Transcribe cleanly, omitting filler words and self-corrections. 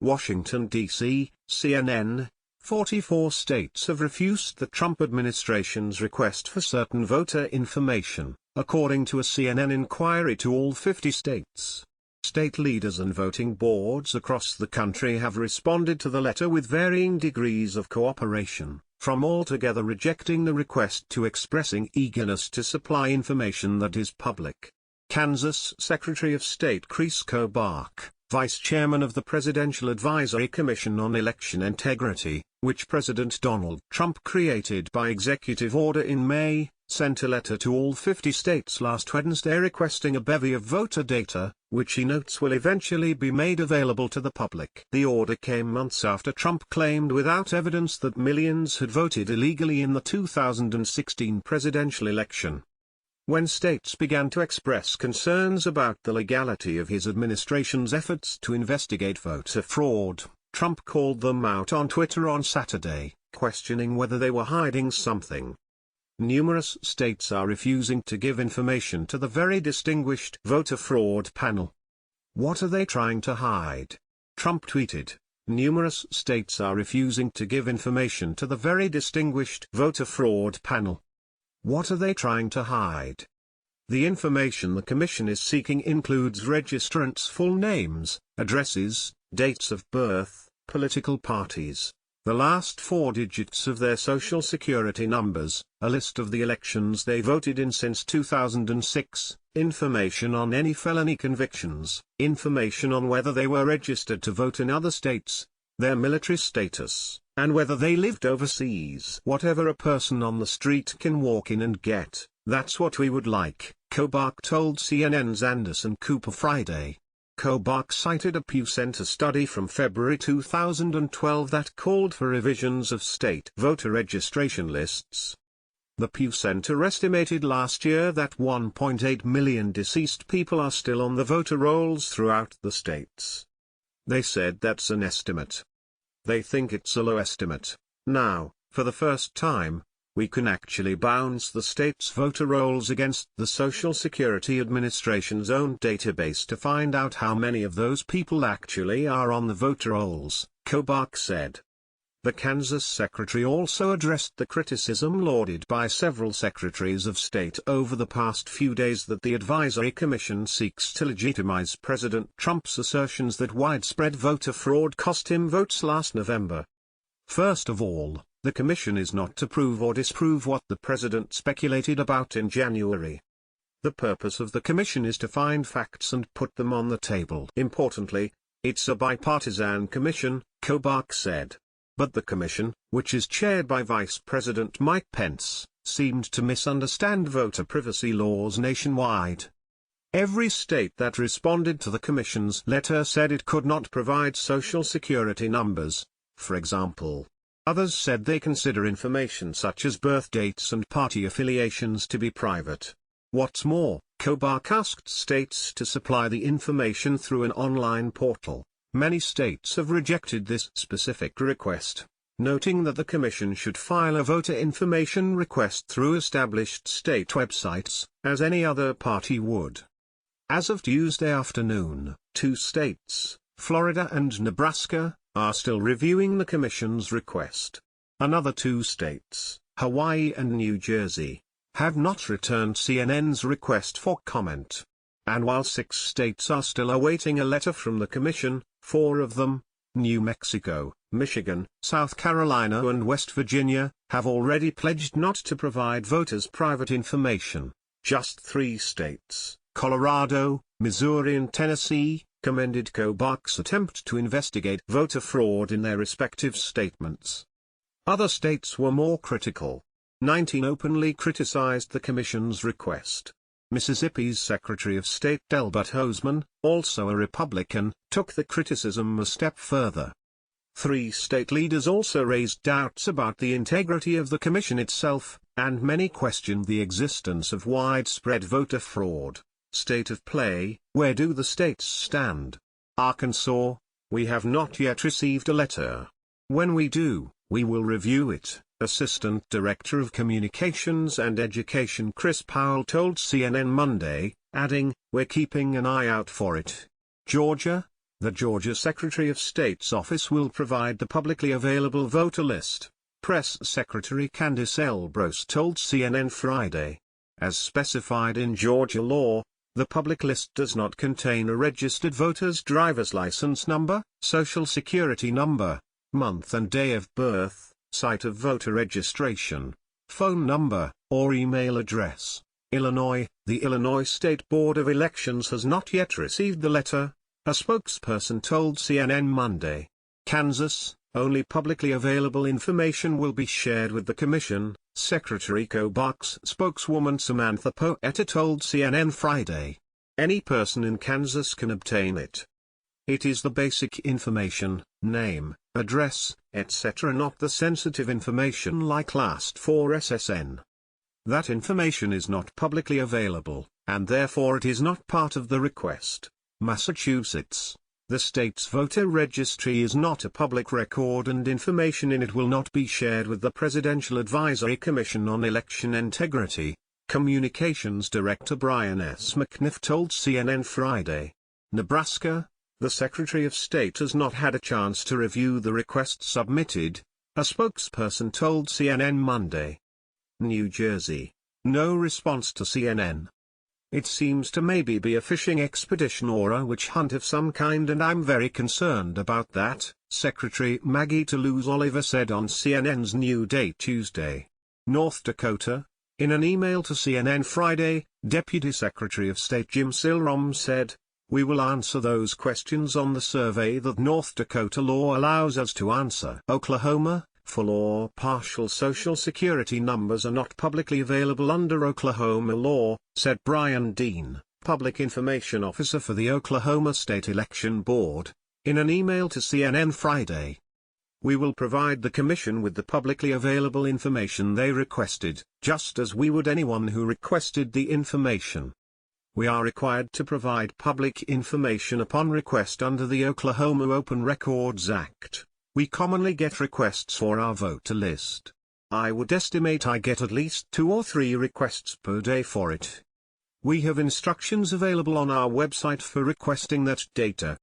Washington, D.C., CNN. 44 states have refused the Trump administration's request for certain voter information, according to a CNN inquiry to all 50 states. State leaders and voting boards across the country have responded to the letter with varying degrees of cooperation, from altogether rejecting the request to expressing eagerness to supply information that is public. Kansas Secretary of State Chris Kobach, Vice Chairman of the Presidential Advisory Commission on Election Integrity, which President Donald Trump created by executive order in May, sent a letter to all 50 states last Wednesday requesting a bevy of voter data, which he notes will eventually be made available to the public. The order came months after Trump claimed without evidence that millions had voted illegally in the 2016 presidential election. When states began to express concerns about the legality of his administration's efforts to investigate voter fraud, Trump called them out on Twitter on Saturday, questioning whether they were hiding something. Numerous states are refusing to give information to the very distinguished voter fraud panel. What are they trying to hide? Trump tweeted, "Numerous states are refusing to give information to the very distinguished voter fraud panel. What are they trying to hide?" The information the Commission is seeking includes registrants' full names, addresses, dates of birth, political parties, the last 4 digits of their social security numbers, a list of the elections they voted in since 2006, information on any felony convictions, information on whether they were registered to vote in other states, their military status, and whether they lived overseas. "Whatever a person on the street can walk in and get, that's what we would like," Kobach told CNN's Anderson Cooper Friday. Kobach cited a Pew Center study from February 2012 that called for revisions of state voter registration lists. The Pew Center estimated last year that 1.8 million deceased people are still on the voter rolls throughout the states. They said that's an estimate. They think it's a low estimate. Now, for the first time, we can actually bounce the state's voter rolls against the Social Security Administration's own database to find out how many of those people actually are on the voter rolls, Kobach said. The Kansas secretary also addressed the criticism lauded by several secretaries of state over the past few days that the Advisory Commission seeks to legitimize President Trump's assertions that widespread voter fraud cost him votes last November. First of all, the commission is not to prove or disprove what the president speculated about in January. The purpose of the commission is to find facts and put them on the table. Importantly, it's a bipartisan commission, Kobach said. But the commission, which is chaired by Vice President Mike Pence, seemed to misunderstand voter privacy laws nationwide. Every state that responded to the commission's letter said it could not provide social security numbers, for example. Others said they consider information such as birth dates and party affiliations to be private. What's more, Kobach asked states to supply the information through an online portal. Many states have rejected this specific request, noting that the commission should file a voter information request through established state websites, as any other party would. As of Tuesday afternoon, 2 states, Florida and Nebraska, are still reviewing the commission's request. Another 2 states, Hawaii and New Jersey, have not returned CNN's request for comment. And while 6 states are still awaiting a letter from the commission, 4 of them, New Mexico, Michigan, South Carolina and West Virginia, have already pledged not to provide voters private information. Just 3 states, Colorado, Missouri and Tennessee, commended Kobach's attempt to investigate voter fraud in their respective statements. Other states were more critical. 19 openly criticized the commission's request. Mississippi's Secretary of State Delbert Hosemann, also a Republican, took the criticism a step further. 3 state leaders also raised doubts about the integrity of the commission itself, and many questioned the existence of widespread voter fraud. State of play: where do the states stand? Arkansas: we have not yet received a letter. When we do, we will review it, Assistant Director of Communications and Education Chris Powell told CNN Monday, adding, we're keeping an eye out for it. Georgia: The Georgia Secretary of State's office will provide the publicly available voter list, Press Secretary Candace Elbros told CNN Friday. As specified in Georgia law, the public list does not contain a registered voter's driver's license number, social security number, month and day of birth, site of voter registration, phone number, or email address. Illinois, the Illinois State Board of Elections has not yet received the letter, a spokesperson told CNN Monday. Kansas, only publicly available information will be shared with the commission, Secretary Kobach's spokeswoman Samantha Poeta told CNN Friday. Any person in Kansas can obtain it. It is the basic information, name, address, etc., not the sensitive information like last 4 SSN. That information is not publicly available, and therefore it is not part of the request. Massachusetts. The state's voter registry is not a public record and information in it will not be shared with the Presidential Advisory Commission on Election Integrity, Communications Director Brian S. McNiff told CNN Friday. Nebraska, the Secretary of State has not had a chance to review the request submitted, a spokesperson told CNN Monday. New Jersey. No response to CNN. It seems to maybe be a fishing expedition or a witch hunt of some kind, and I'm very concerned about that, Secretary Maggie Toulouse Oliver said on CNN's New Day Tuesday. North Dakota. In an email to CNN Friday, Deputy Secretary of State Jim Silrom said, "We will answer those questions on the survey that North Dakota law allows us to answer." Oklahoma. Full or partial Social Security numbers are not publicly available under Oklahoma law, said Brian Dean, Public Information Officer for the Oklahoma State Election Board, in an email to CNN Friday. We will provide the Commission with the publicly available information they requested, just as we would anyone who requested the information. We are required to provide public information upon request under the Oklahoma Open Records Act. We commonly get requests for our voter list. I would estimate I get at least 2 or 3 requests per day for it. We have instructions available on our website for requesting that data,